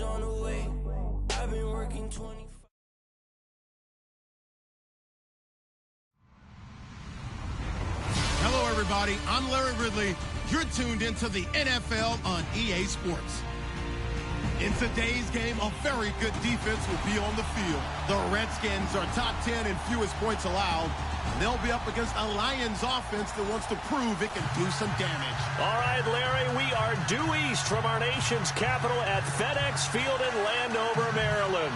change on the way. I've been working 20. Hello, everybody. I'm Larry Ridley. You're tuned into the NFL on EA Sports. In today's game, a very good defense will be on the field. The Redskins are top 10 in fewest points allowed. They'll be up against a Lions offense that wants to prove it can do some damage. All right, Larry, we are due east from our nation's capital at FedEx Field in Landover, Maryland.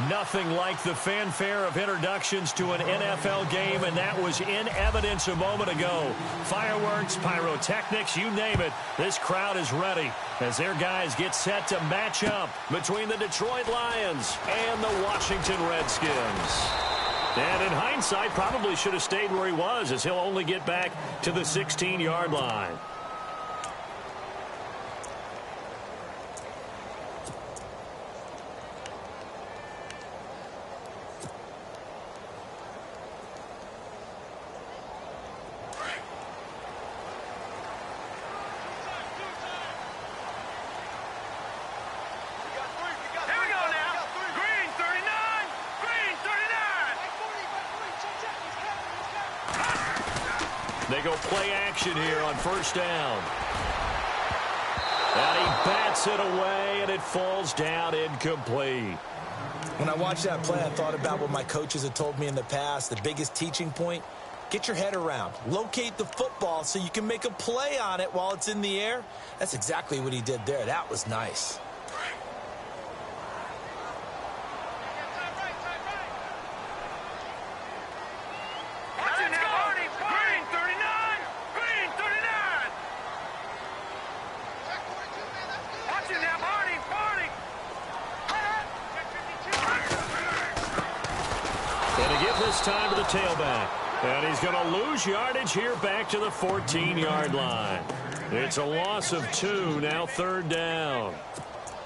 Nothing like the fanfare of introductions to an NFL game, and that was in evidence a moment ago. Fireworks, pyrotechnics, you name it. This crowd is ready as their guys get set to match up between the Detroit Lions and the Washington Redskins. And in hindsight, probably should have stayed where he was, as he'll only get back to the 16-yard line. They go play action here on first down. And he bats it away, and it falls down incomplete. When I watched that play, I thought about what my coaches had told me in the past. The biggest teaching point, get your head around. Locate the football so you can make a play on it while it's in the air. That's exactly what he did there. That was nice. Time to the tailback, and he's going to lose yardage here back to the 14-yard line. It's a loss of 2, now third down.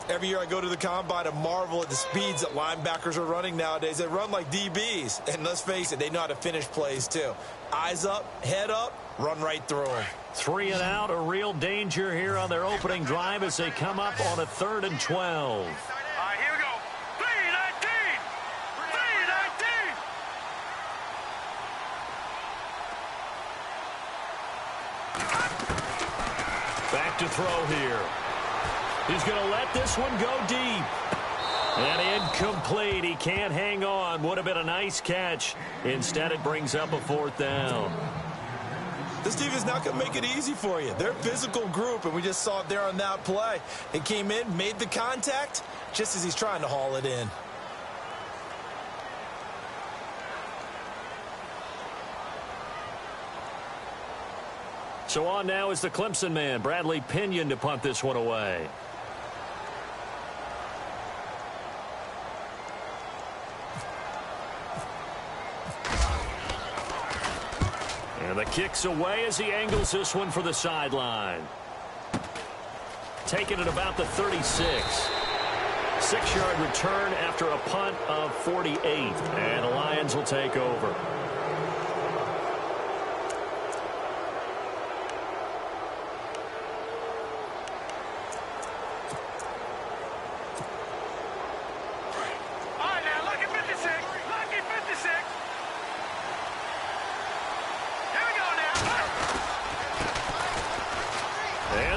Every year I go to the combine and marvel at the speeds that linebackers are running nowadays. They run like DBs, and let's face it, they know how to finish plays too. Eyes up, head up, run right through them. 3 and out, a real danger here on their opening drive as they come up on a 3rd and 12. Back to throw here. He's going to let this one go deep. And incomplete. He can't hang on. Would have been a nice catch. Instead, it brings up a 4th down. This team is not going to make it easy for you. They're a physical group, and we just saw it there on that play. They came in, made the contact, just as he's trying to haul it in. So on now is the Clemson man, Bradley Pinion, to punt this one away. And the kick's away as he angles this one for the sideline. Taking it about the 36. 6-yard return after a punt of 48. And the Lions will take over.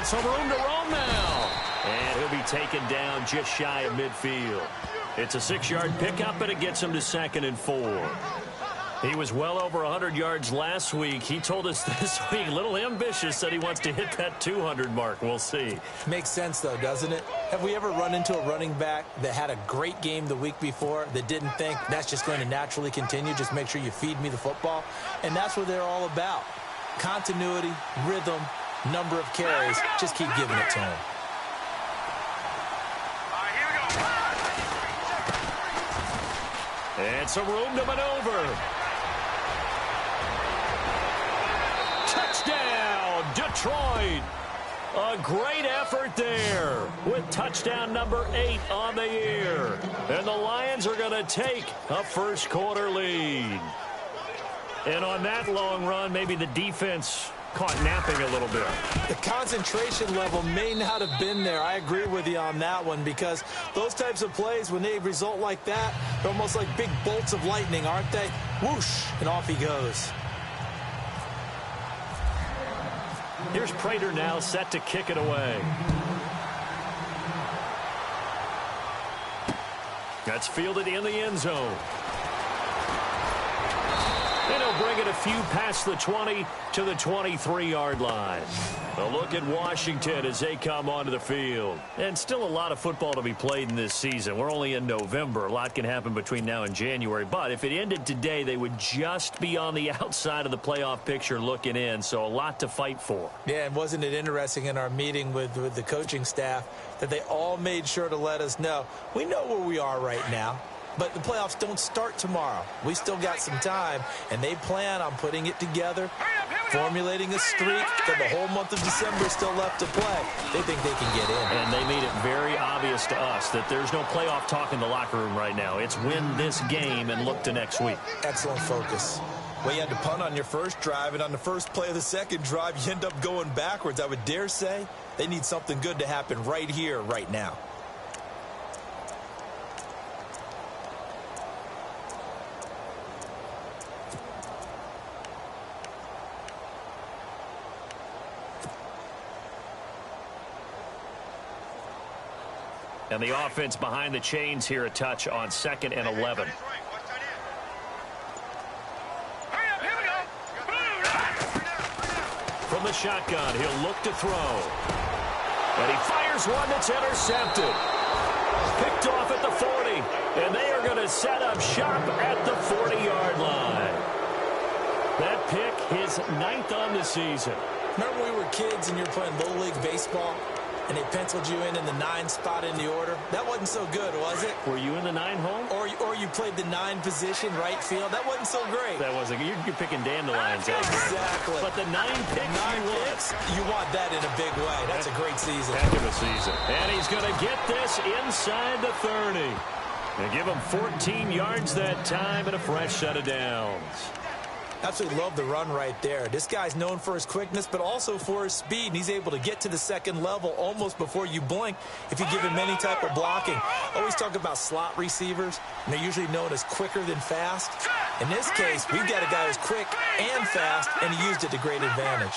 Some room to roam now. And he'll be taken down just shy of midfield. It's a 6-yard pickup, and it gets him to 2nd and 4. He was well over 100 yards last week. He told us this week, a little ambitious, said he wants to hit that 200 mark. We'll see. Makes sense, though, doesn't it? Have we ever run into a running back that had a great game the week before that didn't think that's just going to naturally continue? Just make sure you feed me the football. And that's what they're all about. Continuity, rhythm, number of carries. Just keep giving it to him. And some room to maneuver. Touchdown, Detroit. A great effort there with touchdown number 8 on the year. And the Lions are going to take a first quarter lead. And on that long run, maybe the defense caught napping a little bit. The concentration level may not have been there. I agree with you on that one, because those types of plays, when they result like that, they're almost like big bolts of lightning, aren't they? Whoosh, and off he goes. Here's Prater now set to kick it away. That's fielded in the end zone. And he'll bring it a few past the 20 to the 23-yard line. A look at Washington as they come onto the field. And still a lot of football to be played in this season. We're only in November. A lot can happen between now and January. But if it ended today, they would just be on the outside of the playoff picture looking in. So a lot to fight for. Yeah, and wasn't it interesting in our meeting with the coaching staff that they all made sure to let us know, we know where we are right now. But the playoffs don't start tomorrow. We still got some time, and they plan on putting it together, formulating a streak, that the whole month of December is still left to play. They think they can get in. And they made it very obvious to us that there's no playoff talk in the locker room right now. It's win this game and look to next week. Excellent focus. Well, you had to punt on your first drive, and on the first play of the second drive, you end up going backwards. I would dare say they need something good to happen right here, right now. And the offense behind the chains here, a touch on 2nd and 11. From the shotgun, he'll look to throw. And he fires one that's intercepted. Picked off at the 40. And they are going to set up shop at the 40-yard line. That pick, his 9th on the season. Remember when we were kids and you were playing Little League Baseball? And they penciled you in the 9 spot in the order. That wasn't so good, was it? Were you in the 9 hole? Or you played the 9 position, right field. That wasn't so great. That wasn't. You're picking dandelions out there. Exactly. But the 9 picks, you want that in a big way. That's a great season. Heck of a season. And he's going to get this inside the 30. And give him 14 yards that time and a fresh set of downs. Absolutely love the run right there. This guy's known for his quickness, but also for his speed, and he's able to get to the second level almost before you blink if you give him any type of blocking. Always talk about slot receivers, and they're usually known as quicker than fast. In this case, we've got a guy who's quick and fast, and he used it to great advantage.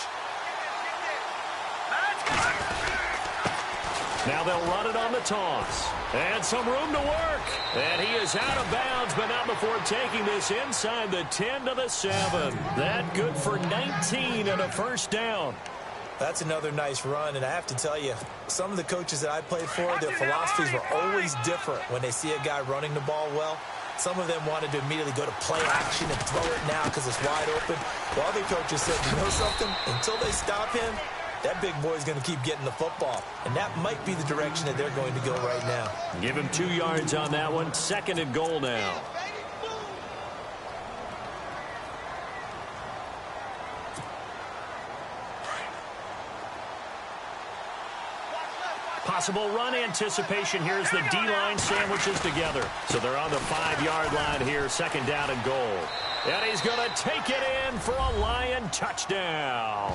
Now they'll run it on the toss. And some room to work. And he is out of bounds, but not before taking this inside the 10 to the 7. That good for 19 and a first down. That's another nice run, and I have to tell you, some of the coaches that I played for, their philosophies were always different when they see a guy running the ball well. Some of them wanted to immediately go to play action and throw it now because it's wide open. While other coaches said, you know something? Until they stop him, that big boy is going to keep getting the football. And that might be the direction that they're going to go right now. Give him 2 yards on that one. 2nd and goal now. Possible run anticipation here as the D-line sandwiches together. So they're on the 5-yard line here, 2nd down and goal. And he's going to take it in for a Lion touchdown.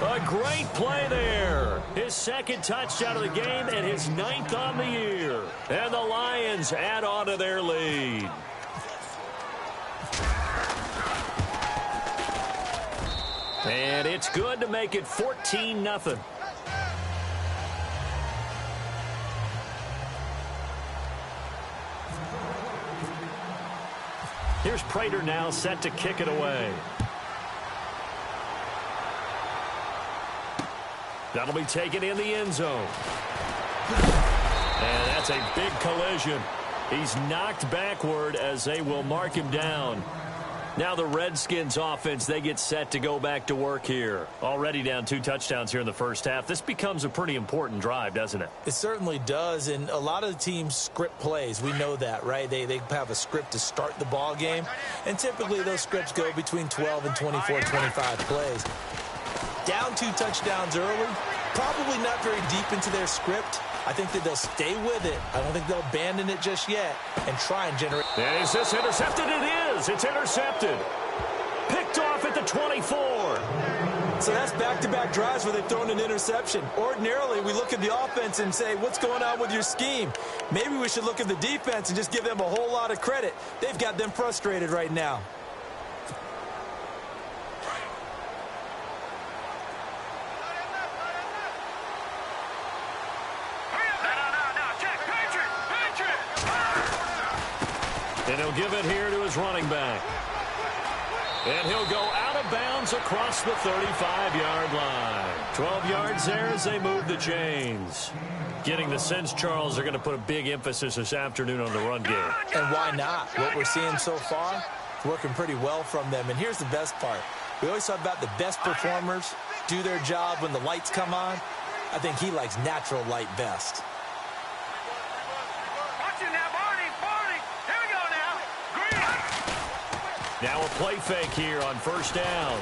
A great play there. His 2nd touchdown of the game and his 9th on the year. And the Lions add on to their lead. And it's good to make it 14-0. Here's Prater now set to kick it away. That'll be taken in the end zone. And that's a big collision. He's knocked backward as they will mark him down. Now the Redskins offense, they get set to go back to work here. Already down 2 touchdowns here in the first half. This becomes a pretty important drive, doesn't it? It certainly does, and a lot of the teams script plays. We know that, right? They have a script to start the ball game, and typically those scripts go between 12 and 24, 25 plays. Down 2 touchdowns early, probably not very deep into their script. I think that they'll stay with it. I don't think they'll abandon it just yet and try and generate. And is this intercepted? It is. It's intercepted. Picked off at the 24. So that's back-to-back drives where they've thrown an interception. Ordinarily, we look at the offense and say, what's going on with your scheme? Maybe we should look at the defense and just give them a whole lot of credit. They've got them frustrated right now. And he'll give it here to his running back. And he'll go out of bounds across the 35-yard line. 12 yards there as they move the chains. Getting the sense, Charles, they're going to put a big emphasis this afternoon on the run game. And why not? What we're seeing so far is working pretty well from them. And here's the best part. We always talk about the best performers do their job when the lights come on. I think he likes natural light best. Now a play fake here on first down.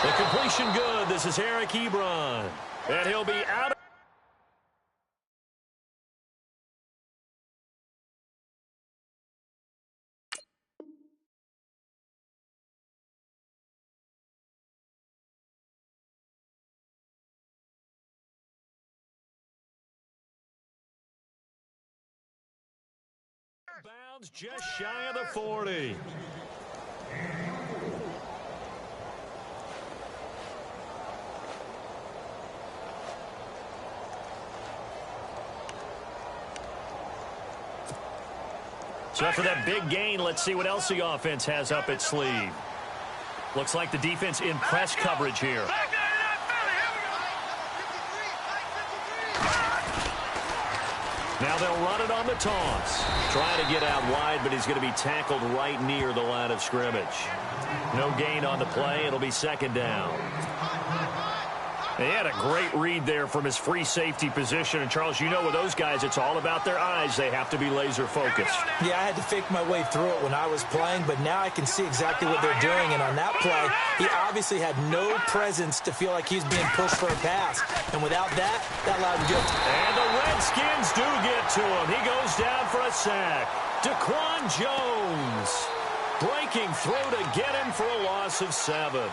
The completion good. This is Eric Ebron. And he'll be out. Bounds just shy of the 40. So after that big gain, let's see what else the offense has up its sleeve. Looks like the defense in press coverage here. Now they'll run it on the toss. Trying to get out wide, but he's going to be tackled right near the line of scrimmage. No gain on the play. It'll be second down. He had a great read there from his free safety position. And, Charles, you know with those guys, it's all about their eyes. They have to be laser focused. Yeah, I had to fake my way through it when I was playing, but now I can see exactly what they're doing. And on that play, he obviously had no presence to feel like he's being pushed for a pass. And without that, that allowed him to go. And the Redskins do get to him. He goes down for a sack. Daquan Jones breaking through to get him for a loss of 7.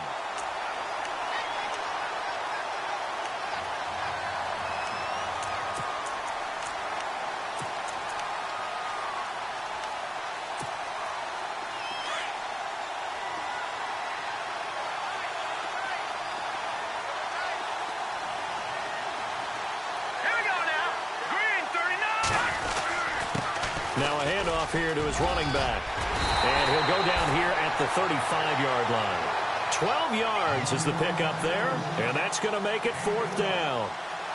Now a handoff here to his running back. And he'll go down here at the 35-yard line. 12 yards is the pickup there, and that's going to make it fourth down.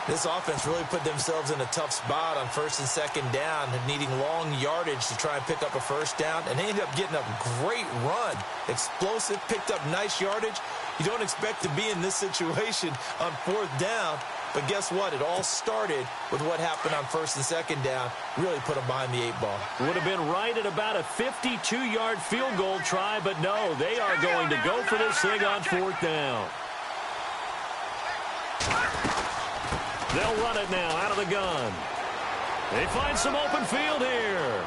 This offense really put themselves in a tough spot on first and second down, needing long yardage to try and pick up a first down, and they ended up getting a great run. Explosive, picked up nice yardage. You don't expect to be in this situation on fourth down, but guess what? It all started with what happened on first and second down. Really put them behind the 8 ball. Would have been right at about a 52-yard field goal try, but no, they are going to go for this thing on fourth down. They'll run it now out of the gun. They find some open field here.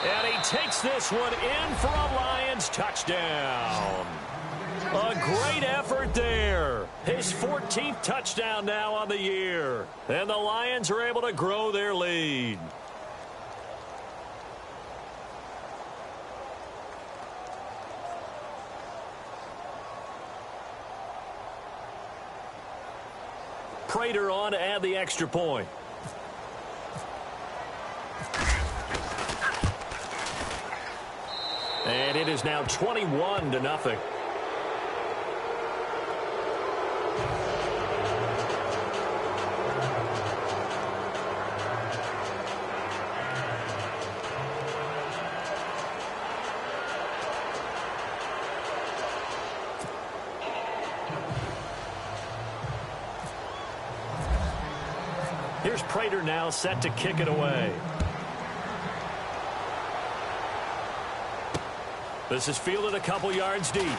And he takes this one in for a Lions touchdown. A great effort there. His 14th touchdown now on the year. And the Lions are able to grow their lead. Prater on to add the extra point. And it is now 21-0. Here's Prater now set to kick it away. This is fielded a couple yards deep. And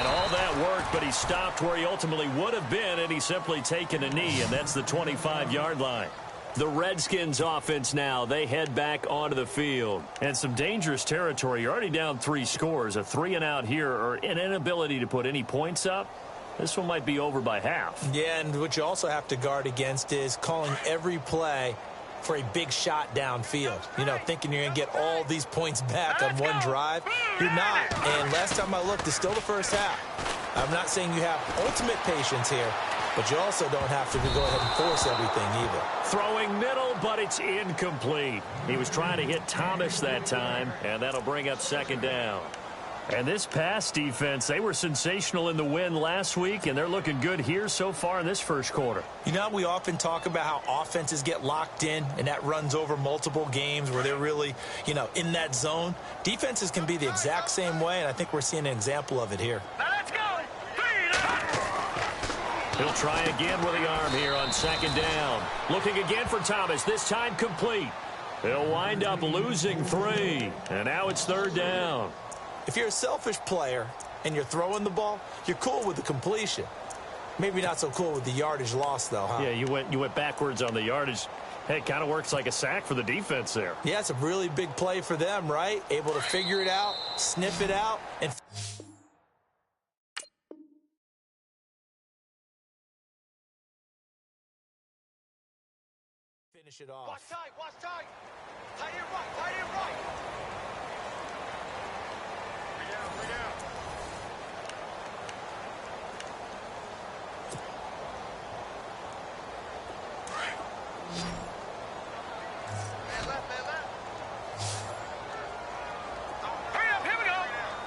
all that worked, but he stopped where he ultimately would have been, and he's simply taken a knee, and that's the 25-yard line. The Redskins offense now, they head back onto the field. And some dangerous territory. You're already down 3 scores. A 3-and-out here or an inability to put any points up. This one might be over by half. Yeah, and what you also have to guard against is calling every play for a big shot downfield. You know, thinking you're going to get all these points back on one drive. You're not. And last time I looked, it's still the first half. I'm not saying you have ultimate patience here, but you also don't have to go ahead and force everything either. Throwing middle, but it's incomplete. He was trying to hit Thomas that time, and that'll bring up 2nd down. And this pass defense, they were sensational in the win last week, and they're looking good here so far in this first quarter. You know, we often talk about how offenses get locked in, and that runs over multiple games where they're really, you know, in that zone. Defenses can be the exact same way, and I think we're seeing an example of it here. Now let's go. He'll try again with the arm here on 2nd down. Looking again for Thomas, this time complete. They'll wind up losing 3, and now it's 3rd down. If you're a selfish player and you're throwing the ball, you're cool with the completion. Maybe not so cool with the yardage loss, though, huh? Yeah, you went backwards on the yardage. Hey, it kind of works like a sack for the defense there. Yeah, it's a really big play for them, right? Able to figure it out, sniff it out, and finish it off. Watch tight, watch tight. Tight and right, tight and right. Way down. Man left. Hurry up, here we go.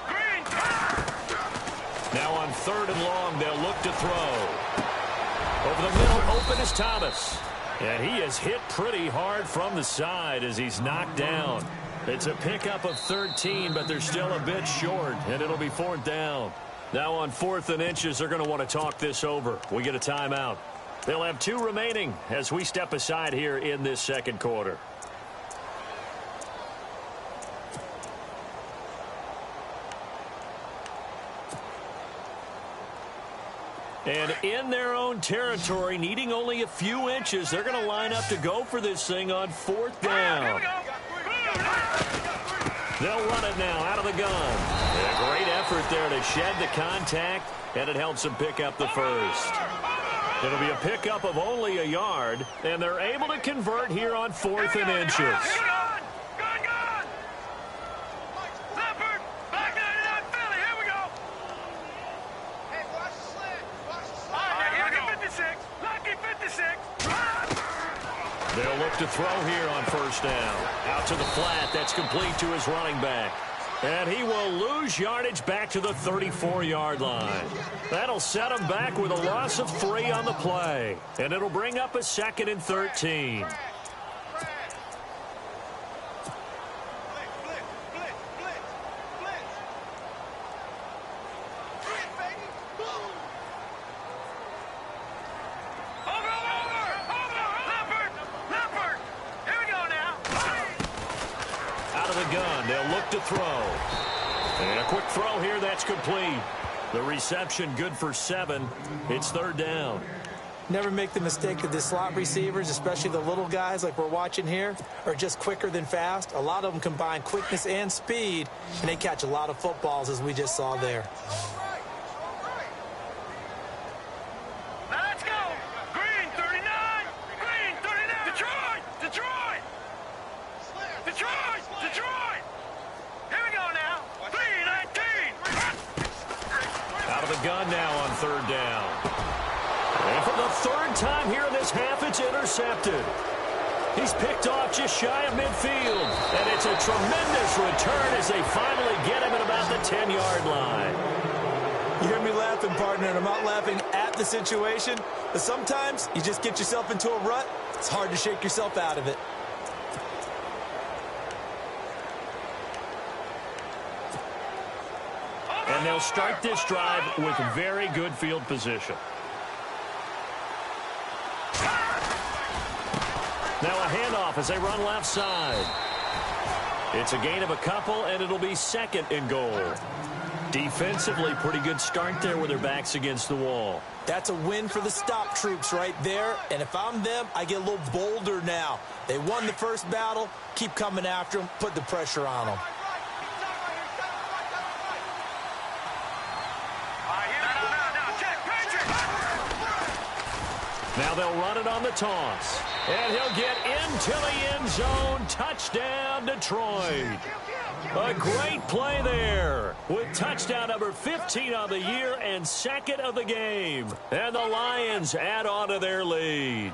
Green. Now on 3rd and long, they'll look to throw. Over the middle, open is Thomas. And he is hit pretty hard from the side as he's knocked down. It's a pickup of 13, but they're still a bit short, and it'll be 4th down. Now on 4th and inches, they're going to want to talk this over. We get a timeout. They'll have 2 remaining as we step aside here in this 2nd quarter. And in their own territory, needing only a few inches, they're going to line up to go for this thing on 4th down. They'll run it now out of the gun. And a great effort there to shed the contact, and it helps them pick up the first. It'll be a pickup of only a yard, and they're able to convert here on 4th and inches. They'll look to throw here on 1st down. Out to the flat. That's complete to his running back. And he will lose yardage back to the 34-yard line. That'll set him back with a loss of 3 on the play. And it'll bring up a 2nd and 13. To throw. And a quick throw here, that's complete. The reception good for 7. It's 3rd down. Never make the mistake that the slot receivers, especially the little guys like we're watching here, are just quicker than fast. A lot of them combine quickness and speed, and they catch a lot of footballs, as we just saw there. Let's go. Green 39. Green 39. Detroit. Detroit. Here we go now. 3-19. Out of the gun now on 3rd down. And for the 3rd time here in this half, it's intercepted. He's picked off just shy of midfield. And it's a tremendous return as they finally get him at about the 10-yard line. You hear me laughing, partner, and I'm not laughing at the situation. But sometimes you just get yourself into a rut. It's hard to shake yourself out of it. And they'll start this drive with very good field position. Now a handoff as they run left side. It's a gain of a couple, and it'll be 2nd and goal. Defensively, pretty good start there with their backs against the wall. That's a win for the stop troops right there. And if I'm them, I get a little bolder now. They won the first battle. Keep coming after them. Put the pressure on them. Now they'll run it on the toss. And he'll get into the end zone. Touchdown, Detroit. A great play there with touchdown number 15 on the year and second of the game. And the Lions add on to their lead.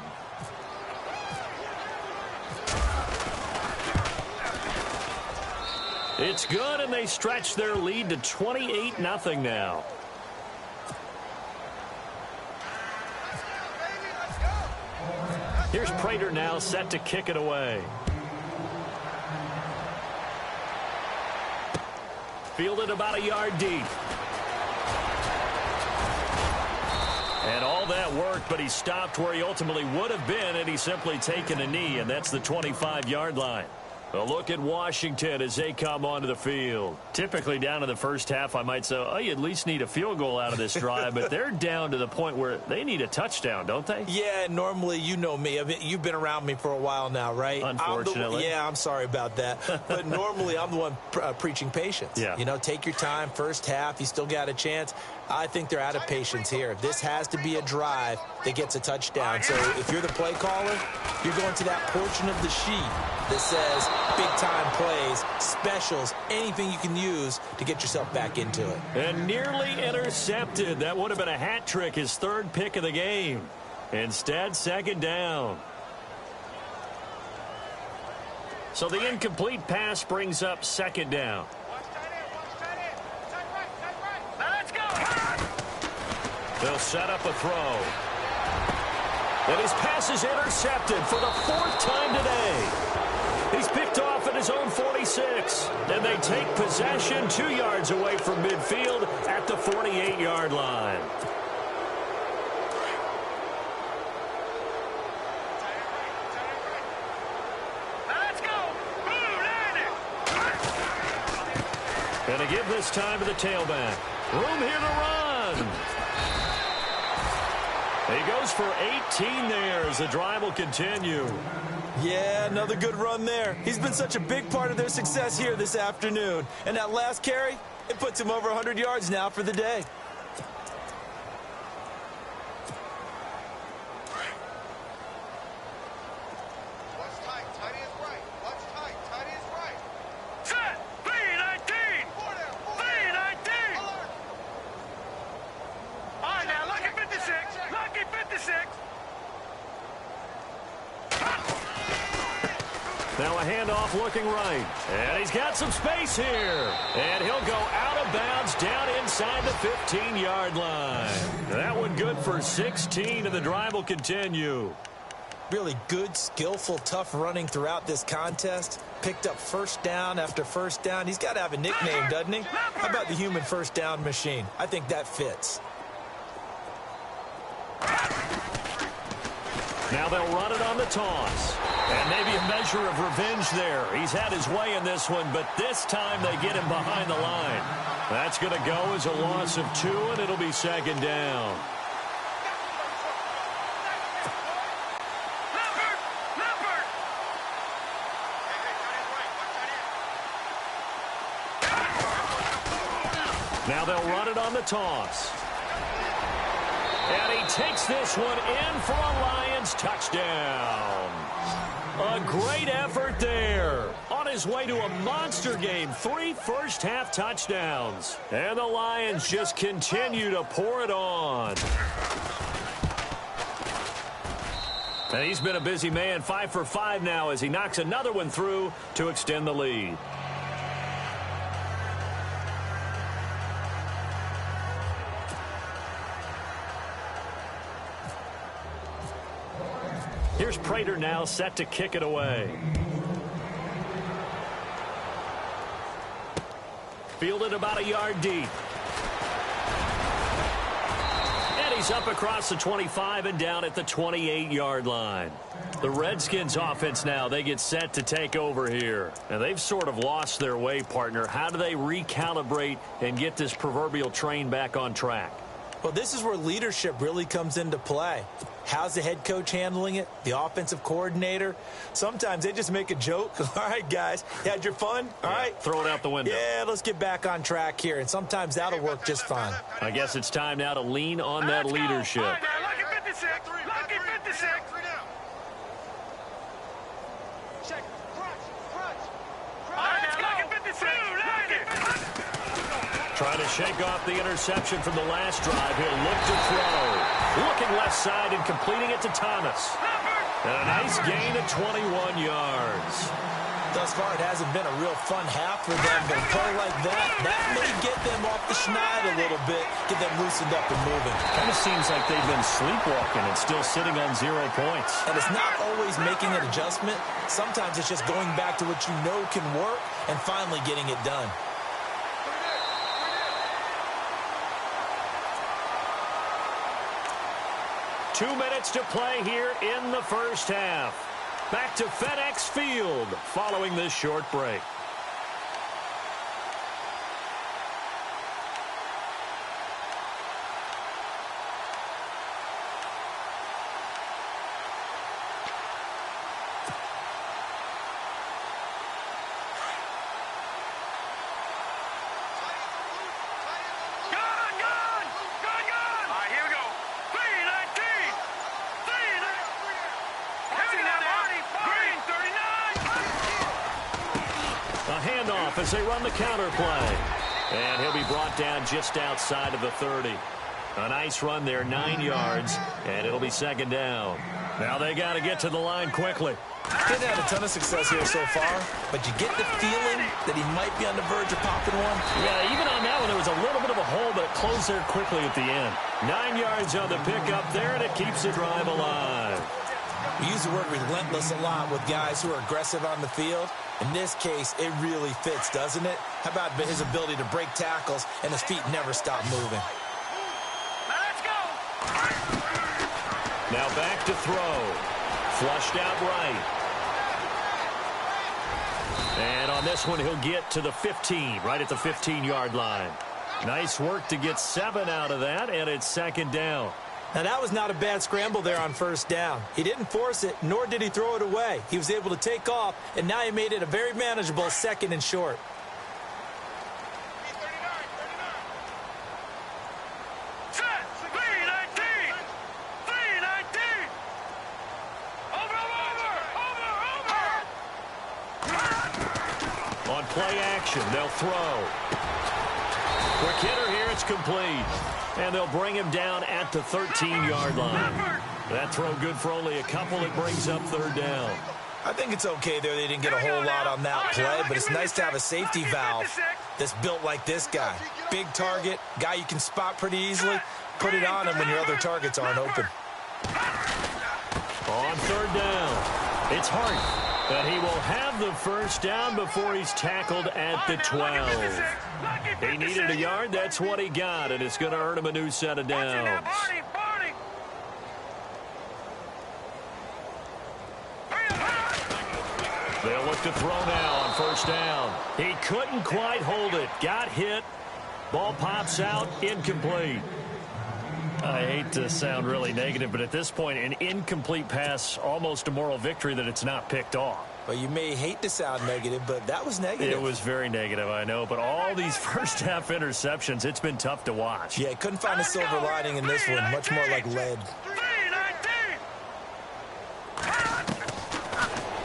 It's good, and they stretch their lead to 28-0 now. Here's Prater now set to kick it away. Fielded about a yard deep. And all that worked, but he stopped where he ultimately would have been had he simply taken a knee, and that's the 25-yard line. A look at Washington as they come onto the field. Typically down in the first half, I might say, oh, you at least need a field goal out of this drive, but they're down to the point where they need a touchdown, don't they? Yeah, normally, you know me. I mean, you've been around me for a while now, right? Unfortunately. I'm sorry about that. But normally, I'm the one preaching patience. Yeah. You know, take your time. First half, you still got a chance. I think they're out of patience here. This has to be a drive that gets a touchdown. So if you're the play caller, you're going to that portion of the sheet that says big-time plays, specials, anything you can use to get yourself back into it. And nearly intercepted. That would have been a hat trick, his third pick of the game. Instead, second down. So the incomplete pass brings up second down. They'll set up a throw. And his pass is intercepted for the fourth time today. He's picked off at his own 46. And they take possession 2 yards away from midfield at the 48-yard line. Gonna give this time to the tailback. Room here to run. He goes for 18 there as the drive will continue. Yeah, another good run there. He's been such a big part of their success here this afternoon. And that last carry, it puts him over 100 yards now for the day. Now a handoff looking right. And he's got some space here. And he'll go out of bounds down inside the 15-yard line. That one good for 16, and the drive will continue. Really good, skillful, tough running throughout this contest. Picked up first down after first down. He's got to have a nickname, doesn't he? How about the human first down machine? I think that fits. Now they'll run it on the toss. And maybe a measure of revenge there. He's had his way in this one, but this time they get him behind the line. That's going to go as a loss of 2, and it'll be second down. Now they'll run it on the toss. And he takes this one in for a Lions touchdown. A great effort there. On his way to a monster game. 3 first-half touchdowns. And the Lions just continue to pour it on. And he's been a busy man. 5 for 5 now as he knocks another one through to extend the lead. Here's Prater now set to kick it away. Fielded about a yard deep. And he Carries up across the 25 and down at the 28-yard line. The Redskins offense now, they get set to take over here. And they've sort of lost their way, partner. How do they recalibrate and get this proverbial train back on track? Well, this is where leadership really comes into play. How's the head coach handling it? The offensive coordinator? Sometimes they just make a joke. All right, guys, you had your fun? All right. Throw it out the window. Yeah, let's get back on track here. And sometimes that'll work just fine. I guess it's time now to lean on that leadership. Lucky 56. Lucky 56. Check. Lucky 56. Trying to shake off the interception from the last drive. He'll look to throw. Looking left side and completing it to Thomas. And a nice gain of 21 yards. Thus far, it hasn't been a real fun half for them, but a play like that may get them off the schneid a little bit, get them loosened up and moving. Kind of seems like they've been sleepwalking and still sitting on 0 points. And it's not always making an adjustment. Sometimes it's just going back to what you know can work and finally getting it done. Two minutes to play here in the first half. Back to FedEx Field following this short break. As they run the counter play. And he'll be brought down just outside of the 30. A nice run there, 9 yards, and it'll be second down. Now they got to get to the line quickly. Didn't have a ton of success here so far, but you get the feeling that he might be on the verge of popping one. Yeah, even on that one, there was a little bit of a hole, but it closed there quickly at the end. 9 yards on the pickup there, and it keeps the drive alive. We use the word relentless a lot with guys who are aggressive on the field. In this case, it really fits, doesn't it? How about his ability to break tackles and his feet never stop moving? Let's go. Now back to throw. Flushed out right. And on this one, he'll get to the 15, right at the 15-yard line. Nice work to get 7 out of that, and it's second down. Now, that was not a bad scramble there on first down. He didn't force it, nor did he throw it away. He was able to take off, and now he made it a very manageable second and short. Set. 319. 319. Over. On play action, they'll throw. Quick hitter here, it's complete. And they'll bring him down at the 13-yard line. That throw good for only a couple. It brings up third down. I think it's okay there. They didn't get a whole lot on that play, but it's nice to have a safety valve that's built like this guy. Big target, guy you can spot pretty easily. Put it on him when your other targets aren't open. On third down, it's Hart. But he will have the first down before he's tackled at the 12. He needed a yard. That's what he got, and it's going to earn him a new set of downs. They'll look to throw now on first down. He couldn't quite hold it. Got hit. Ball pops out. Incomplete. I hate to sound really negative, but at this point, an incomplete pass, almost a moral victory that it's not picked off. Well, you may hate to sound negative, but that was negative. It was very negative, I know. But all these first-half interceptions, it's been tough to watch. Yeah, couldn't find a silver lining in this one. Much more like lead.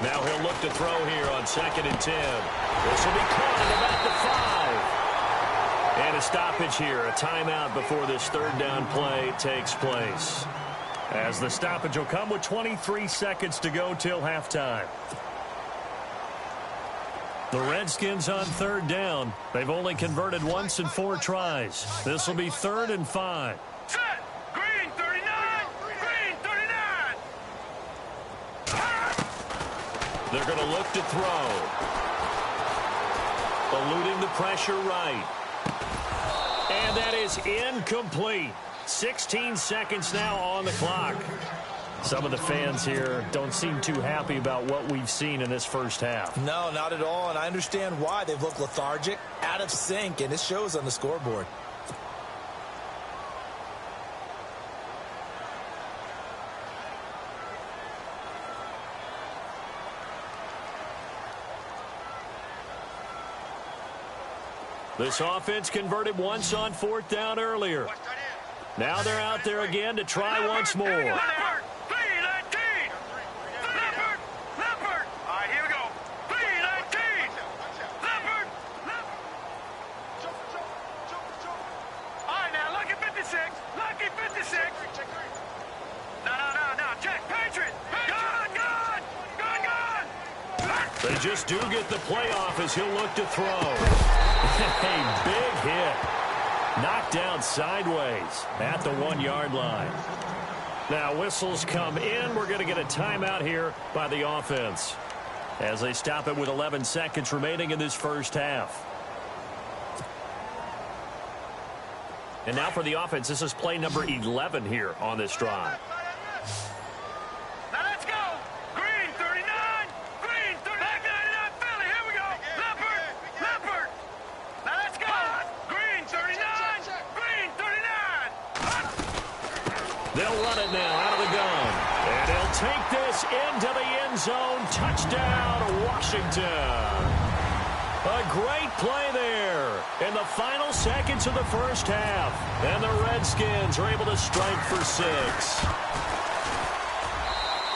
Now he'll look to throw here on 2nd and 10. This will be caught at about the 5. And a stoppage here, a timeout before this third down play takes place. As the stoppage will come with 23 seconds to go till halftime. The Redskins on third down. They've only converted once in 4 tries. This will be 3rd and 5. Set. Green 39. Green 39. They're going to look to throw. Eluding the pressure right. And that is incomplete. 16 seconds now on the clock. Some of the fans here don't seem too happy about what we've seen in this first half. No, not at all, and I understand why. They've looked lethargic, out of sync, and it shows on the scoreboard. This offense converted once on 4th down earlier. Now they're out there again to try once more. Leopard, 319. Leopard, Leopard. All right, here we go. 319. Leopard, Leopard. All right, now, lucky 56. Lucky 56. No. Check. Patriot. Gun. They just do get the playoff as he'll look to throw. A big hit. Knocked down sideways at the 1-yard line. Now whistles come in. We're going to get a timeout here by the offense as they stop it with 11 seconds remaining in this first half. And now for the offense, this is play number 11 here on this drive. Now let's go. Green 39. Green 39. Back 99 Philly. Here we go. Leopard. Now let's go. Green 39. Green 39. They'll run it now out of the gun. And they'll take this into the end zone. Touchdown, Washington. A great play there in the final seconds of the first half. And the Redskins are able to strike for 6.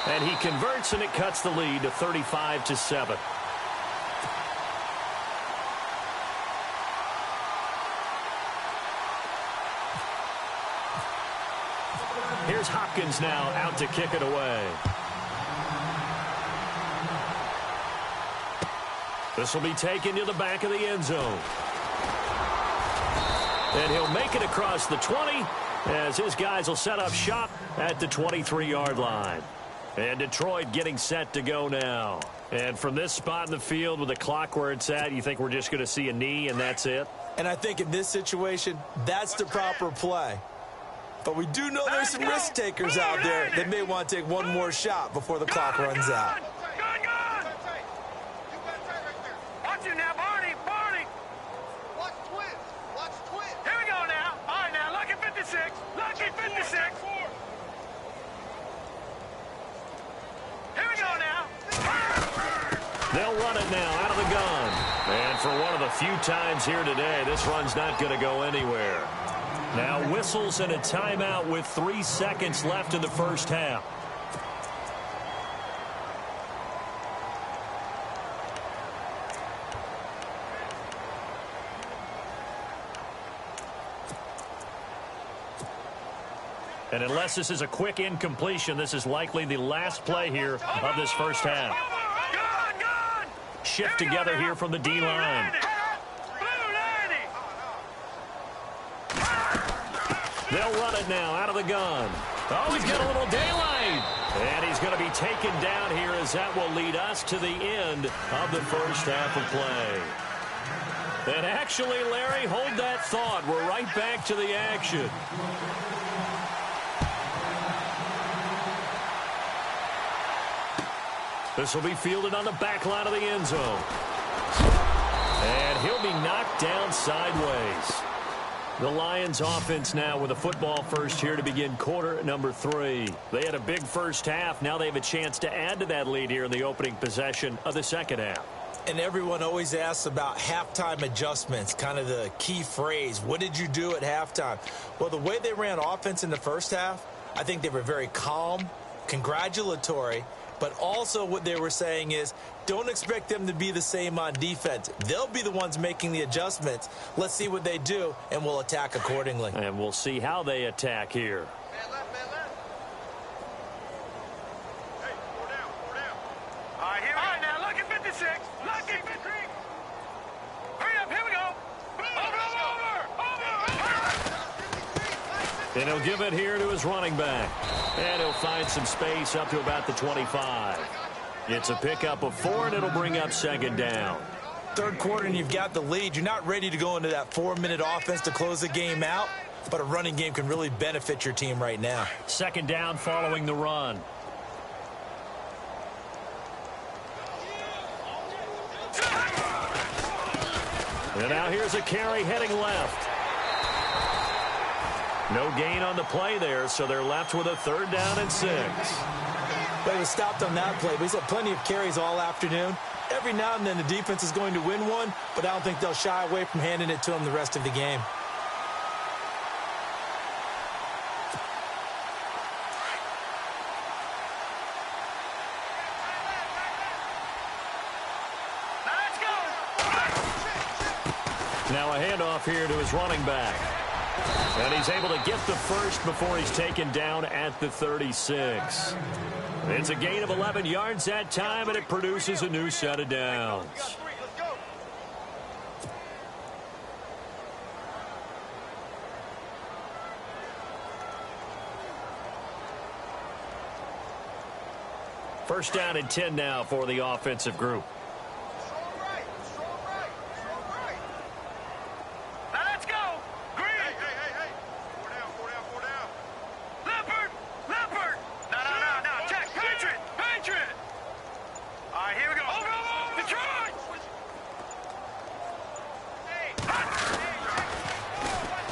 And he converts, and it cuts the lead to 35-7. Here's Hopkins now out to kick it away. This will be taken to the back of the end zone. And he'll make it across the 20 as his guys will set up shop at the 23-yard line. And Detroit getting set to go now. And from this spot in the field with the clock where it's at, you think we're just going to see a knee and that's it? And I think in this situation, that's the proper play. But we do know there's some risk takers out there that may want to take one more shot before the clock runs out. Gun. Watch it now, Barney. Watch twins. Here we go now. All right, now, lucky 56. Lucky 56. Here we go now. They'll run it now out of the gun. And for one of the few times here today, this run's not going to go anywhere. Now whistles and a timeout with 3 seconds left in the first half. And unless this is a quick incompletion, this is likely the last play here of this first half. Gun. Shift together here from the D-line. They'll run it now out of the gun. Oh, he's got a little daylight. And he's going to be taken down here as that will lead us to the end of the first half of play. And actually, Larry, hold that thought. We're right back to the action. This will be fielded on the back line of the end zone. And he'll be knocked down sideways. The Lions offense now with a football first here to begin quarter number 3. They had a big first half. Now they have a chance to add to that lead here in the opening possession of the second half. And everyone always asks about halftime adjustments, kind of the key phrase. What did you do at halftime? Well, the way they ran offense in the first half, I think they were very calm, congratulatory, but also what they were saying is don't expect them to be the same on defense. They'll be the ones making the adjustments. Let's see what they do, and we'll attack accordingly. And we'll see how they attack here. Man left. Hey, 4 down. All right, here we go. All right, now, lucky 56. Lucky 53. Hurry up, here we go. Over. And he'll give it here to his running back. And he'll find some space up to about the 25. It's a pickup of 4, and it'll bring up second down. Third quarter, and you've got the lead. You're not ready to go into that 4-minute offense to close the game out. but a running game can really benefit your team right now. Second down following the run. And now here's a carry heading left. No gain on the play there, so they're left with a 3rd down and 6. But he was stopped on that play. But he's had plenty of carries all afternoon. Every now and then the defense is going to win one, but I don't think they'll shy away from handing it to him the rest of the game. Now a handoff here to his running back. And he's able to get the first before he's taken down at the 36. It's a gain of 11 yards that time, and it produces a new set of downs. First down and 10 now for the offensive group.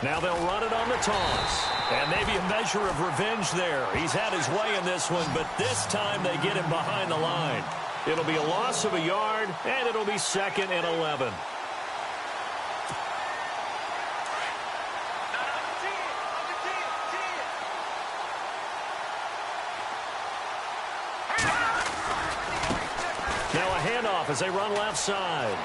Now they'll run it on the toss. And maybe a measure of revenge there. He's had his way in this one, but this time they get him behind the line. It'll be a loss of a yard, and it'll be 2nd and 11. Now a handoff as they run left side.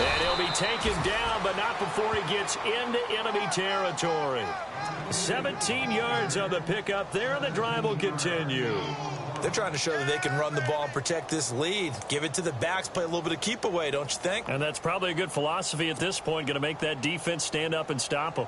And he'll be taken down, but not before he gets into enemy territory. 17 yards on the pickup there, and the drive will continue. They're trying to show that they can run the ball and protect this lead. Give it to the backs, play a little bit of keep away, don't you think? And that's probably a good philosophy at this point, going to make that defense stand up and stop them.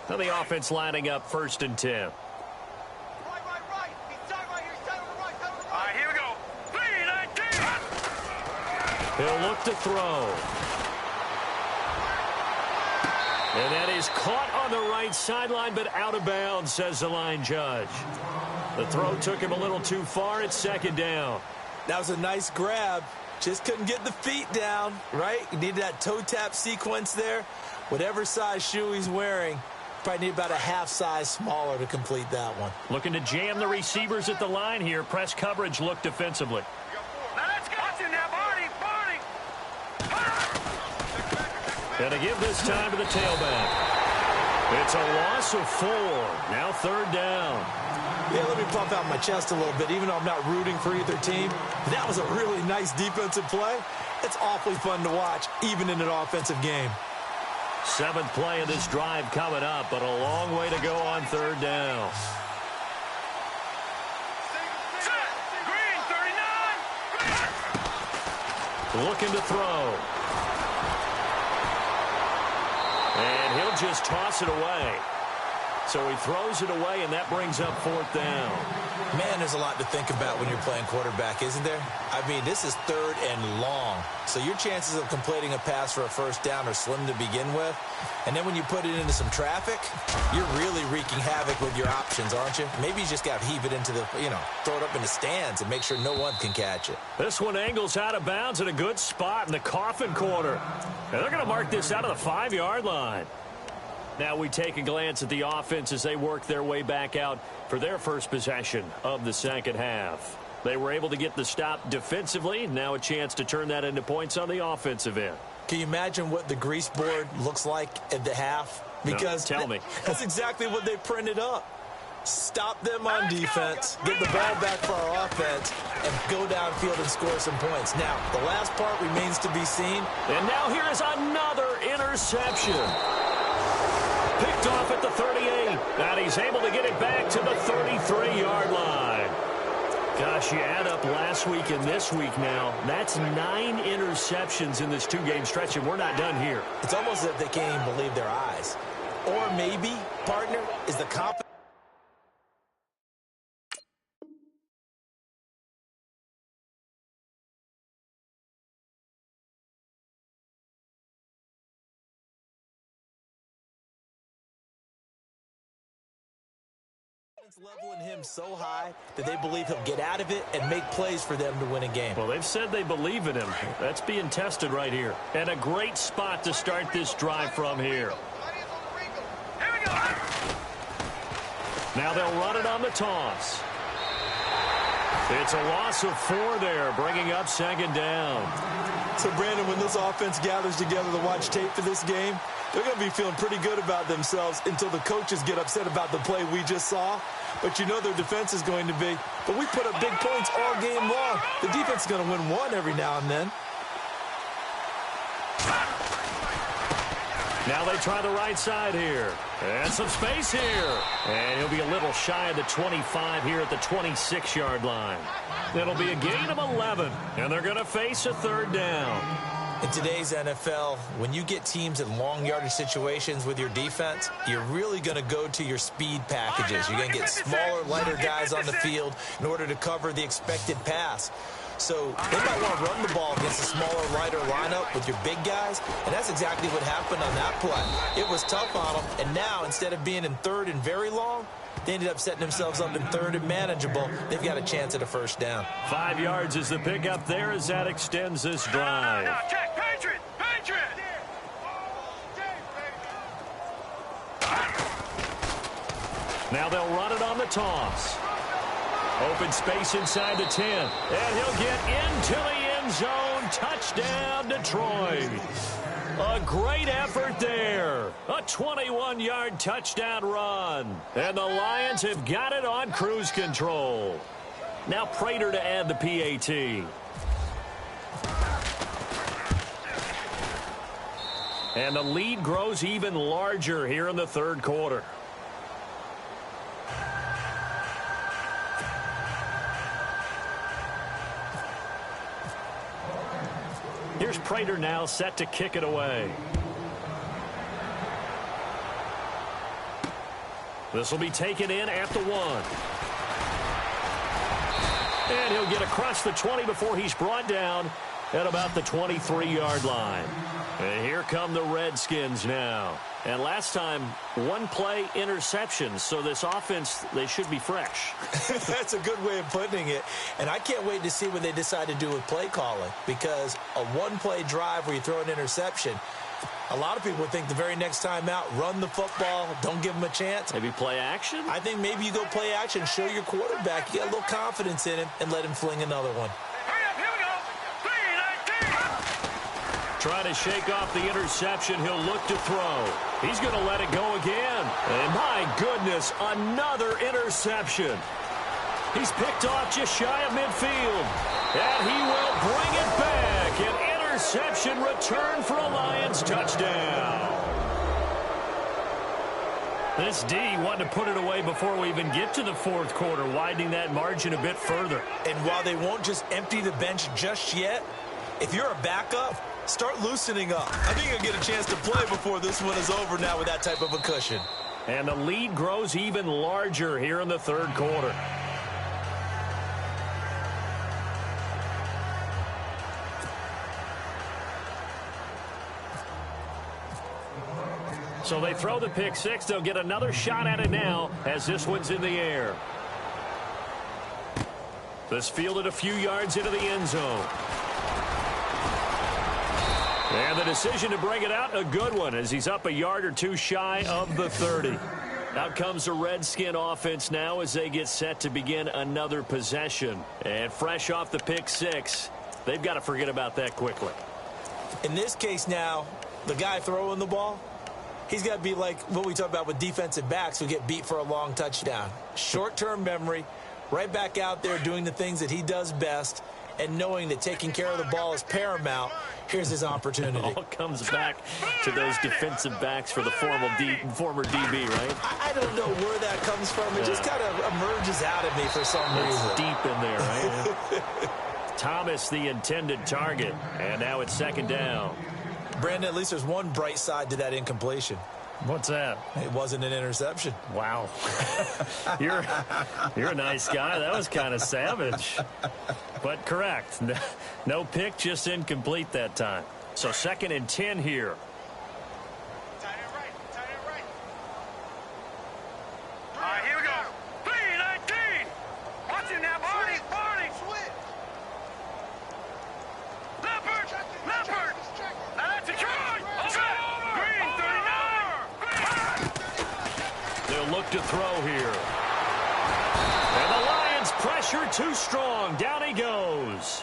Now the offense lining up 1st and 10. Right. He's tight right here. He's tight on the right. All right, here we go. 3-19. He'll look to throw. And that is caught on the right sideline, but out of bounds, says the line judge. The throw took him a little too far. It's 2nd down. That was a nice grab. Just couldn't get the feet down, right? You needed that toe tap sequence there. Whatever size shoe he's wearing, probably need about a half size smaller to complete that one. Looking to jam the receivers at the line here. Press coverage look defensively. Now let's go. Watch him now, Barney. And to give this time to the tailback. It's a loss of 4. Now 3rd down. Yeah, let me pump out my chest a little bit. Even though I'm not rooting for either team, that was a really nice defensive play. It's awfully fun to watch, even in an offensive game. 7th play of this drive coming up, but a long way to go on 3rd down. Green, 39. Looking to throw. And he'll just toss it away. So he throws it away, and that brings up 4th down. Man, there's a lot to think about when you're playing quarterback, isn't there? I mean, this is 3rd and long. So your chances of completing a pass for a 1st down are slim to begin with. And then when you put it into some traffic, you're really wreaking havoc with your options, aren't you? Maybe you just got to heave it into the, throw it up in the stands and make sure no one can catch it. This one angles out of bounds in a good spot in the coffin corner. And they're going to mark this out of the 5-yard line. Now we take a glance at the offense as they work their way back out for their first possession of the 2nd half. They were able to get the stop defensively. Now a chance to turn that into points on the offensive end. Can you imagine what the grease board looks like at the half? Because no, tell me. That's exactly what they printed up. Stop them on defense, get the ball back for our offense, and go downfield and score some points. Now, the last part remains to be seen. And now here is another interception. Picked off at the 38, and he's able to get it back to the 33-yard line. Gosh, you add up last week and this week now, that's 9 interceptions in this 2-game stretch, and we're not done here. It's almost as if they can't even believe their eyes. Or maybe, partner, is the confidence. defense leveling him so high that they believe he'll get out of it and make plays for them to win a game. Well, they've said they believe in him. That's being tested right here. And a great spot to start this drive from here. Here we go. Now they'll run it on the toss. It's a loss of 4 there, bringing up second down. So, Brandon, when this offense gathers together to watch tape for this game, they're going to be feeling pretty good about themselves until the coaches get upset about the play we just saw. But you know their defense is going to be. But we put up big points all game long. The defense is going to win one every now and then. Now they try the right side here. And some space here. And he'll be a little shy of the 25 here at the 26-yard line. It'll be a gain of 11. And they're going to face a third down. In today's NFL, when you get teams in long yardage situations with your defense, you're really going to go to your speed packages. You're going to get smaller, lighter guys on the field in order to cover the expected pass. So they might want to run the ball against a smaller, lighter lineup with your big guys, and that's exactly what happened on that play. It was tough on them, and now instead of being in third and very long, they ended up setting themselves up in third and manageable. They've got a chance at a first down. 5 yards is the pickup there as that extends this drive. Now, check. Patriot. Patriot. Now they'll run it on the toss. Open space inside the 10. And he'll get into the end zone. Touchdown, Detroit. A great effort there. A 21-yard touchdown run. And the Lions have got it on cruise control. Now Prater to add the PAT. And the lead grows even larger here in the third quarter. Here's Prater now set to kick it away. This will be taken in at the 1. And he'll get across the 20 before he's brought down at about the 23-yard line. And here come the Redskins now. And last time, one play interception. So this offense, they should be fresh. That's a good way of putting it. And I can't wait to see what they decide to do with play calling. Because a one-play drive where you throw an interception, a lot of people would think the very next time out, run the football, don't give them a chance. Maybe play action? I think maybe you go play action, show your quarterback, you got a little confidence in him, and let him fling another one. Hurry up. Here we go. 3-19. Trying to shake off the interception. He'll look to throw. He's going to let it go again. And my goodness, another interception. He's picked off just shy of midfield. And he will bring it back. An interception return for a Lions touchdown. This D wanted to put it away before we even get to the fourth quarter, widening that margin a bit further. And while they won't just empty the bench just yet, if you're a backup, start loosening up. I think you'll get a chance to play before this one is over now with that type of a cushion. And the lead grows even larger here in the third quarter. So they throw the pick six. They'll get another shot at it now as this one's in the air. This fielded a few yards into the end zone. And the decision to bring it out, a good one, as he's up a yard or two shy of the 30. Out comes the Redskin offense now as they get set to begin another possession. And fresh off the pick six, they've got to forget about that quickly. In this case now, the guy throwing the ball, he's got to be like what we talk about with defensive backs who get beat for a long touchdown. Short-term memory, right back out there doing the things that he does best, and knowing that taking care of the ball is paramount. Here's his opportunity. It all comes back to those defensive backs for the former DB, right? I don't know where that comes from. It just kind of emerges out of me for some reason. It's deep in there, right? Thomas, the intended target, and now it's second down. Brandon, at least there's one bright side to that incompletion. What's that? It wasn't an interception. Wow. You're a nice guy. That was kind of savage. But correct. No pick, just incomplete that time. So 2nd and 10 here. All right, here we go. 3-19. look to throw here. And the Lions pressure too strong. Down he goes.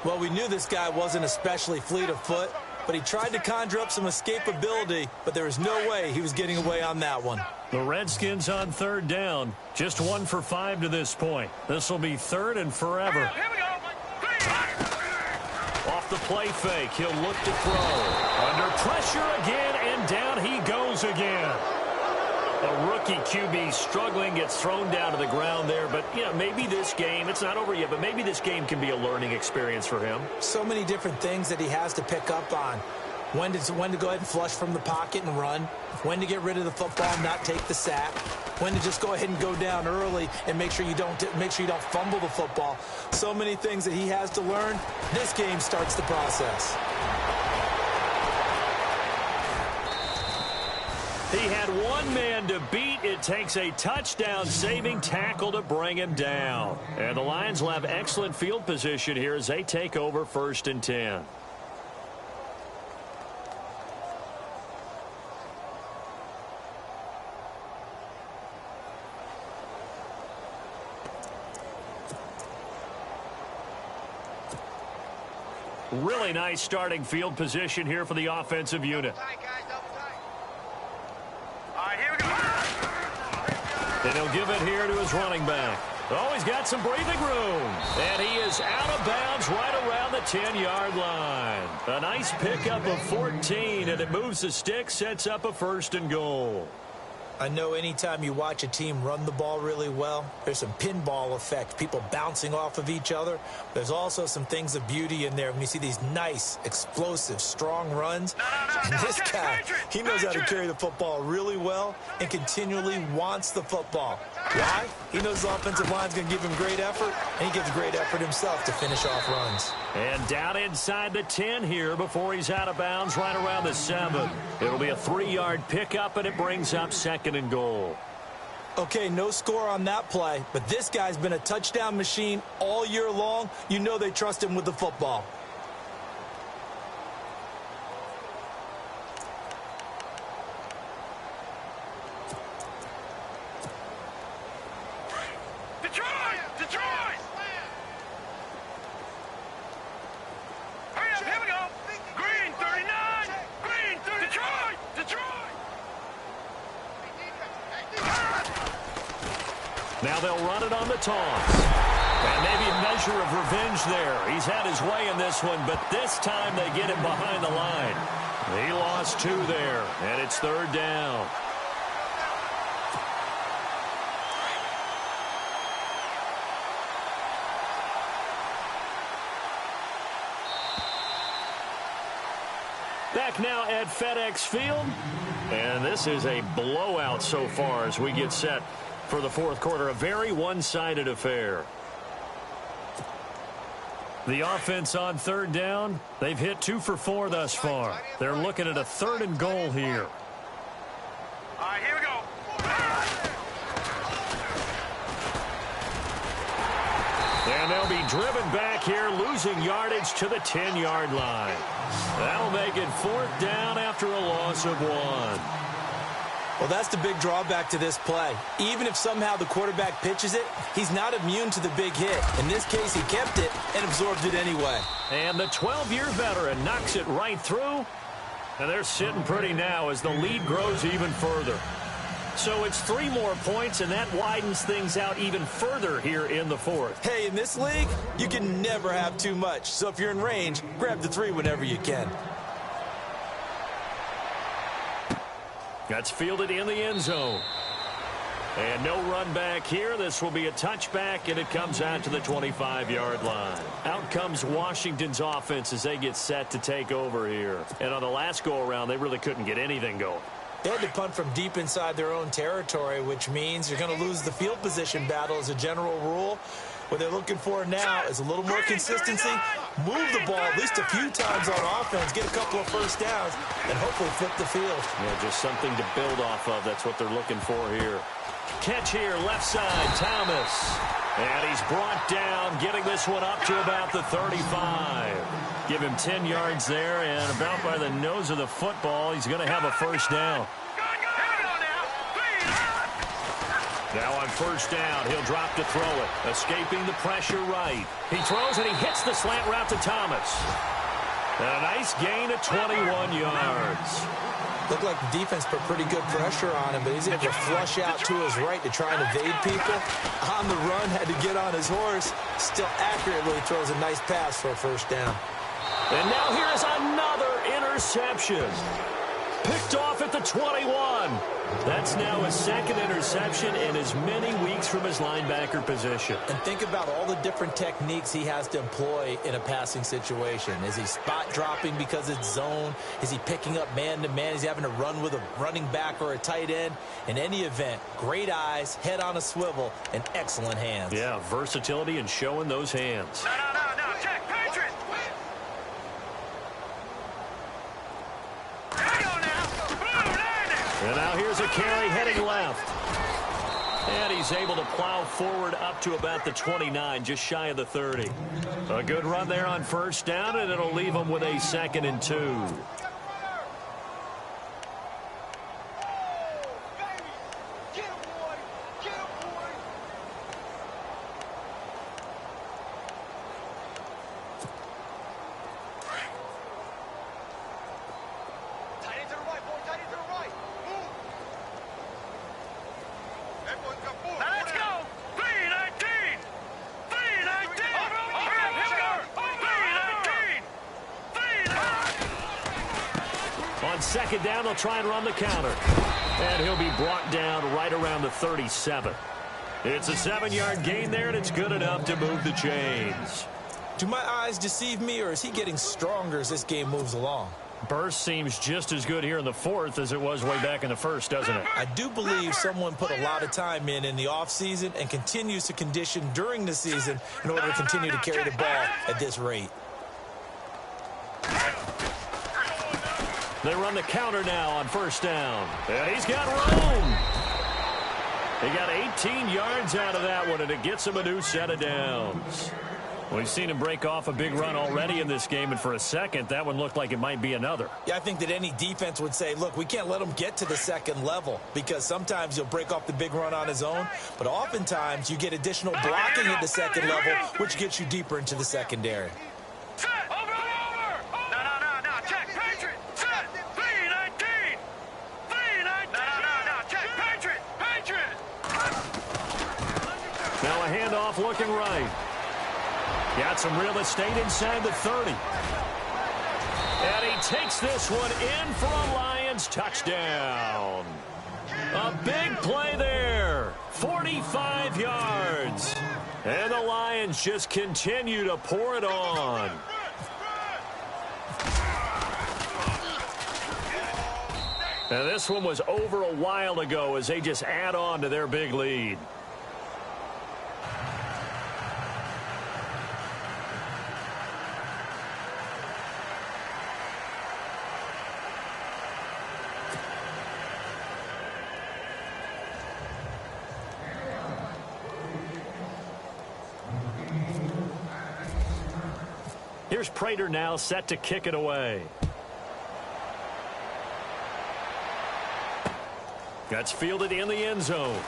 Well, we knew this guy wasn't especially fleet of foot, but he tried to conjure up some escapability, but there was no way he was getting away on that one. The Redskins on third down. Just 1 for 5 to this point. This will be third and forever. Here we go. Off the play fake, he'll look to throw. Under pressure again, and down he goes again. A rookie QB struggling, gets thrown down to the ground there. But, you know, maybe this game, it's not over yet, but maybe this game can be a learning experience for him. So many different things that he has to pick up on. When to go ahead and flush from the pocket and run. When to get rid of the football and not take the sack. When to just go ahead and go down early and make sure you don't fumble the football. So many things that he has to learn. This game starts the process. He had one man to beat. It takes a touchdown-saving tackle to bring him down. And the Lions will have excellent field position here as they take over 1st and 10. Really nice starting field position here for the offensive unit. Here we go. And he'll give it here to his running back. Oh, he's got some breathing room. And he is out of bounds right around the 10-yard line. A nice pickup of 14, and it moves the stick, sets up a 1st and goal. I know anytime you watch a team run the ball really well, there's some pinball effect, people bouncing off of each other. There's also some things of beauty in there when you see these nice, explosive, strong runs. And this guy, he knows how to carry the football really well and continually wants the football. Why? He knows the offensive line's going to give him great effort, and he gives great effort himself to finish off runs. And down inside the 10 here before he's out of bounds right around the 7. It'll be a 3-yard pickup, and it brings up 2nd and goal. Okay, no score on that play, but this guy's been a touchdown machine all year long. You know they trust him with the football. Detroit! Hurry up, here we go. Green, 39. Green, 30. Detroit! Now they'll run it on the toss. And maybe a measure of revenge there. He's had his way in this one, but this time they get him behind the line. He lost 2 there, and it's 3rd down. Back now at FedEx Field. And this is a blowout so far as we get set for the 4th quarter. A very one-sided affair. The offense on 3rd down. They've hit 2 for 4 thus far. They're looking at a 3rd and goal here. All right, here we go. And they'll be driven back here, losing yardage to the 10-yard line. That'll make it 4th down after a loss of 1. Well, that's the big drawback to this play. Even if somehow the quarterback pitches it, he's not immune to the big hit. In this case, he kept it and absorbed it anyway. And the 12-year veteran knocks it right through. And they're sitting pretty now as the lead grows even further. So it's 3 more points, and that widens things out even further here in the 4th. Hey, in this league, you can never have too much. So if you're in range, grab the 3 whenever you can. That's fielded in the end zone. And no run back here. This will be a touchback, and it comes out to the 25-yard line. Out comes Washington's offense as they get set to take over here. And on the last go-around, they really couldn't get anything going. They had to punt from deep inside their own territory, which means you're going to lose the field position battle as a general rule. What they're looking for now is a little more consistency, move the ball at least a few times on offense, get a couple of first downs, and hopefully flip the field. Yeah, just something to build off of. That's what they're looking for here. Catch here, left side, Thomas. And he's brought down, getting this one up to about the 35. Give him 10 yards there, and about by the nose of the football, he's going to have a first down. Now on first down, he'll drop to throw it. Escaping the pressure right. He throws and he hits the slant route to Thomas. And a nice gain of 21 yards. Looked like the defense put pretty good pressure on him, but he's able to flush out to his right to try and evade people. On the run, had to get on his horse. Still accurately throws a nice pass for a first down. And now here's another interception. Picked off at the 21. That's now his second interception in as many weeks from his linebacker position. And think about all the different techniques he has to employ in a passing situation. Is he spot dropping because it's zone? Is he picking up man-to-man? Is he having to run with a running back or a tight end? In any event, great eyes, head on a swivel, and excellent hands. Yeah, versatility and showing those hands. No, check, Patriot. And now here's a carry heading left. And he's able to plow forward up to about the 29, just shy of the 30. A good run there on first down, and it'll leave him with a 2nd and 2. Second down, they'll try and run the counter. And he'll be brought down right around the 37. It's a 7-yard gain there, and it's good enough to move the chains. Do my eyes deceive me, or is he getting stronger as this game moves along? Burst seems just as good here in the 4th as it was way back in the 1st, doesn't it? I do believe someone put a lot of time in the offseason and continues to condition during the season in order to continue to carry the ball at this rate. They run the counter now on first down. And he's got room. He got 18 yards out of that one, and it gets him a new set of downs. We've seen him break off a big run already in this game, and for a second, that one looked like it might be another. Yeah, I think that any defense would say, look, we can't let him get to the second level, because sometimes he'll break off the big run on his own, but oftentimes you get additional blocking at the second level, which gets you deeper into the secondary. Now a handoff looking right. Got some real estate inside the 30. And he takes this one in for a Lions touchdown. A big play there. 45 yards. And the Lions just continue to pour it on. Now this one was over a while ago as they just add on to their big lead. Here's Prater now set to kick it away. That's fielded in the end zone.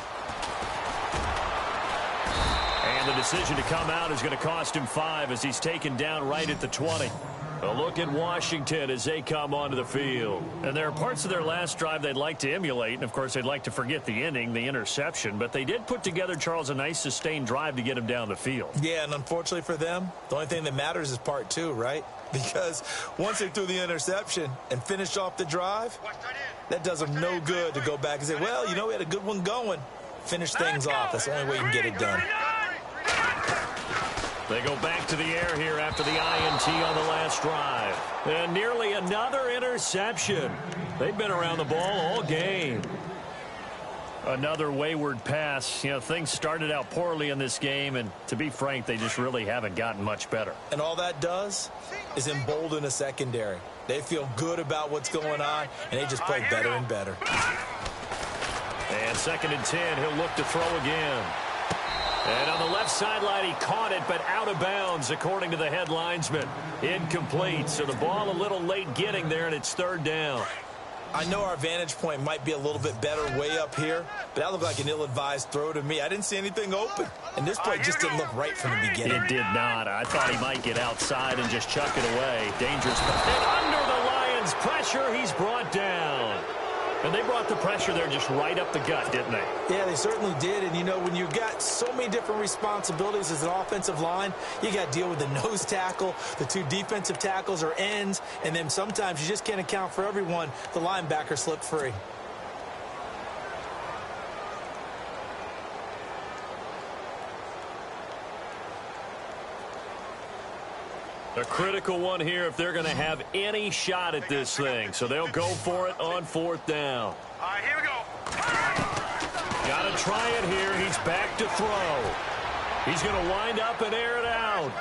And the decision to come out is going to cost him 5 as he's taken down right at the 20. A look at Washington as they come onto the field. And there are parts of their last drive they'd like to emulate. And, of course, they'd like to forget the inning, the interception. But they did put together, Charles, a nice sustained drive to get him down the field. Yeah, and unfortunately for them, the only thing that matters is part 2, right? Because once they threw the interception and finished off the drive, that does them no good to go back and say, well, you know, we had a good one going. Finish things off. That's the only way you can get it done. They go back to the air here after the INT on the last drive. And nearly another interception. They've been around the ball all game. Another wayward pass. You know, things started out poorly in this game, and to be frank, they just really haven't gotten much better. And all that does is embolden a secondary. They feel good about what's going on, and they just play better and better. And 2nd and 10, he'll look to throw again. And on the left sideline, he caught it, but out of bounds, according to the head linesman. Incomplete, so the ball a little late getting there, and it's 3rd down. I know our vantage point might be a little bit better way up here, but that looked like an ill-advised throw to me. I didn't see anything open, and this play just didn't look right from the beginning. It did not. I thought he might get outside and just chuck it away. Dangerous. And under the Lions' pressure, he's brought down. And they brought the pressure there just right up the gut, didn't they? Yeah, they certainly did. And, you know, when you've got so many different responsibilities as an offensive line, you got to deal with the nose tackle, the two defensive tackles or ends, and then sometimes you just can't account for everyone. The linebacker slipped free. A critical one here if they're going to have any shot at this thing. So they'll go for it on 4th down. All right, here we go. Got to try it here. He's back to throw. He's going to wind up and air it out.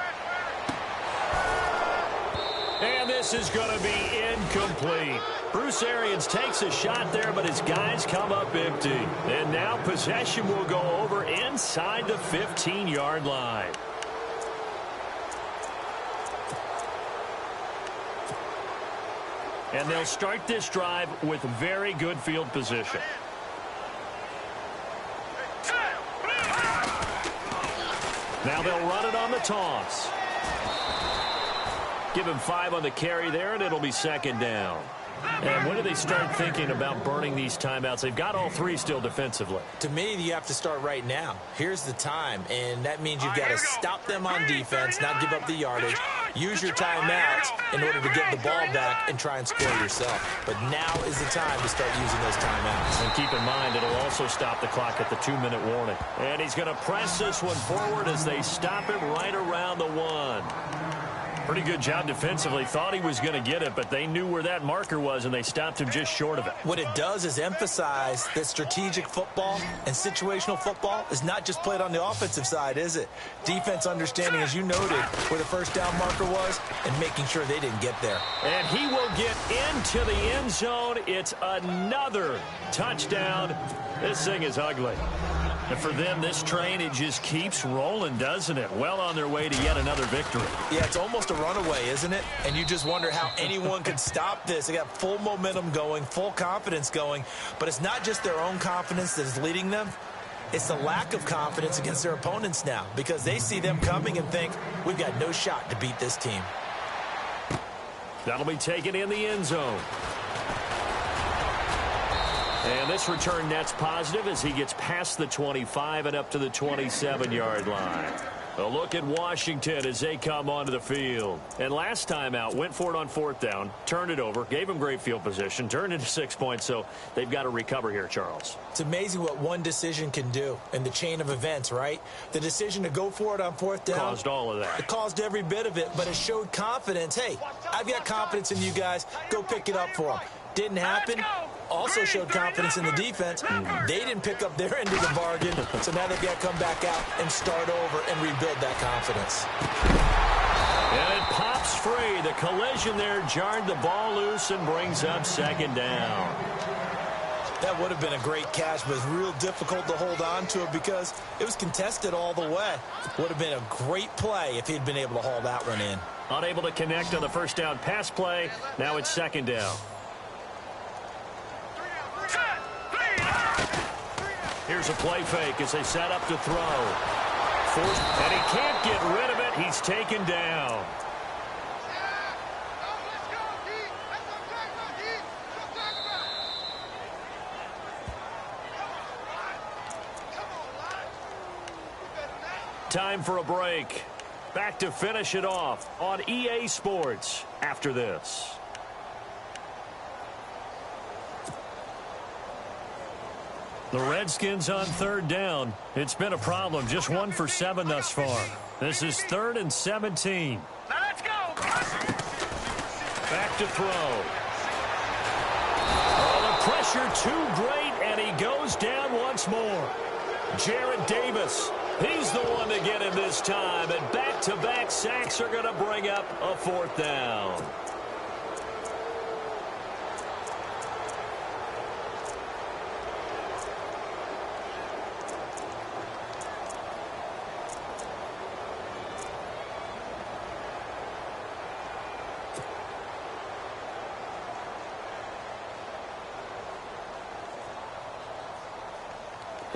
And this is going to be incomplete. Bruce Arians takes a shot there, but his guys come up empty. And now possession will go over inside the 15-yard line. And they'll start this drive with very good field position. Now they'll run it on the toss. Give him 5 on the carry there, and it'll be 2nd down. And when do they start thinking about burning these timeouts? They've got all 3 still defensively. To me, you have to start right now. Here's the time, and that means you've got to stop them on defense, not give up the yardage, use your timeouts in order to get the ball back and try and score yourself. But now is the time to start using those timeouts. And keep in mind, it'll also stop the clock at the 2-minute warning. And he's going to press this one forward as they stop him right around the 1. Pretty good job defensively. Thought he was going to get it, but they knew where that marker was, and they stopped him just short of it. What it does is emphasize that strategic football and situational football is not just played on the offensive side, is it? Defense understanding, as you noted, where the 1st down marker was and making sure they didn't get there. And he will get into the end zone. It's another touchdown. This thing is ugly. And for them, this train, it just keeps rolling, doesn't it? Well on their way to yet another victory. Yeah, it's almost a runaway, isn't it? And you just wonder how anyone could stop this. They got full momentum going, full confidence going. But it's not just their own confidence that is leading them. It's the lack of confidence against their opponents now, because they see them coming and think, we've got no shot to beat this team. That'll be taken in the end zone. And this return net's positive as he gets past the 25 and up to the 27-yard line. A look at Washington as they come onto the field. And last time out, went for it on 4th down, turned it over, gave him great field position, turned into 6 points, so they've got to recover here, Charles. It's amazing what one decision can do in the chain of events, right? The decision to go for it on 4th down. Caused all of that. It caused every bit of it, but it showed confidence. Hey, I've got confidence in you guys. Go pick it up for them. Didn't happen. Also showed confidence in the defense. They didn't pick up their end of the bargain, so now they've got to come back out and start over and rebuild that confidence. And it pops free. The collision there jarred the ball loose and brings up 2nd down. That would have been a great catch, but it's real difficult to hold on to it because it was contested all the way. Would have been a great play if he'd been able to haul that one in. Unable to connect on the 1st down pass play. Now it's 2nd down. Here's a play fake as they set up to throw. And he can't get rid of it. He's taken down. Time for a break. Back to finish it off on EA Sports after this. The Redskins on 3rd down. It's been a problem. Just 1 for 7 thus far. This is 3rd and 17. Now let's go. Back to throw. Oh, the pressure too great, and he goes down once more. Jarrad Davis, he's the one to get him this time, and back-to-back sacks are going to bring up a 4th down.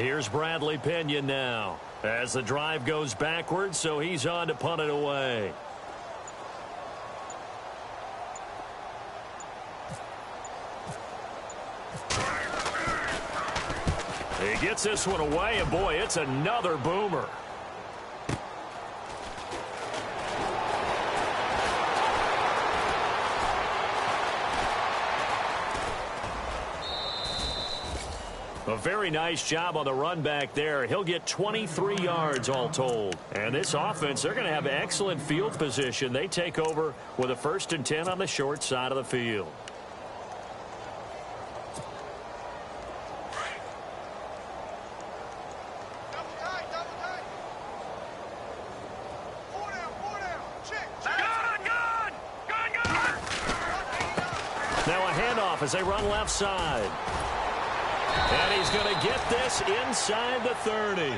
Here's Bradley Pinion now as the drive goes backwards, so he's on to punt it away. He gets this one away, and boy, it's another boomer. A very nice job on the run back there. He'll get 23 yards all told. And this offense, they're going to have excellent field position. They take over with a 1st and 10 on the short side of the field. Now a handoff as they run left side. And he's going to get this inside the 30.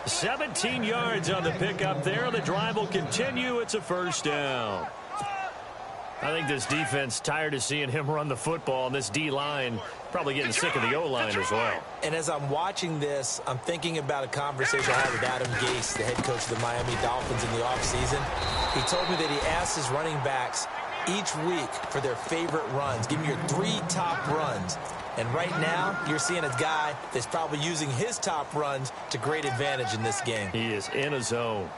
17 yards on the pickup there. The drive will continue. It's a 1st down. I think this defense tired of seeing him run the football, and this D-line probably getting sick of the O-line as well. And as I'm watching this, I'm thinking about a conversation I had with Adam Gase, the head coach of the Miami Dolphins in the offseason. He told me that he asked his running backs each week for their favorite runs. Give me your 3 top runs. And right now, you're seeing a guy that's probably using his top runs to great advantage in this game. He is in a zone.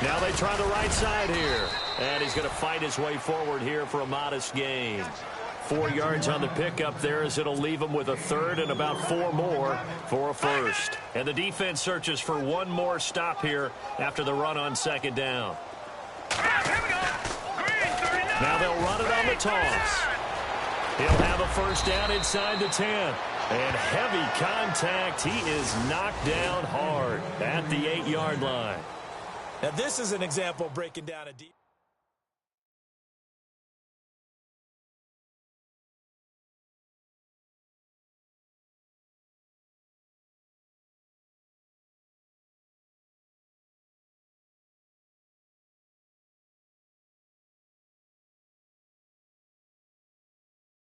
Now they try the right side here. And he's going to fight his way forward here for a modest gain. 4 yards on the pickup there as it'll leave him with a 3rd and about 4 more for a 1st. And the defense searches for one more stop here after the run on 2nd down. Now they'll run it on the toss. He'll have a 1st down inside the 10. And heavy contact. He is knocked down hard at the 8-yard line. Now this is an example of breaking down a deep...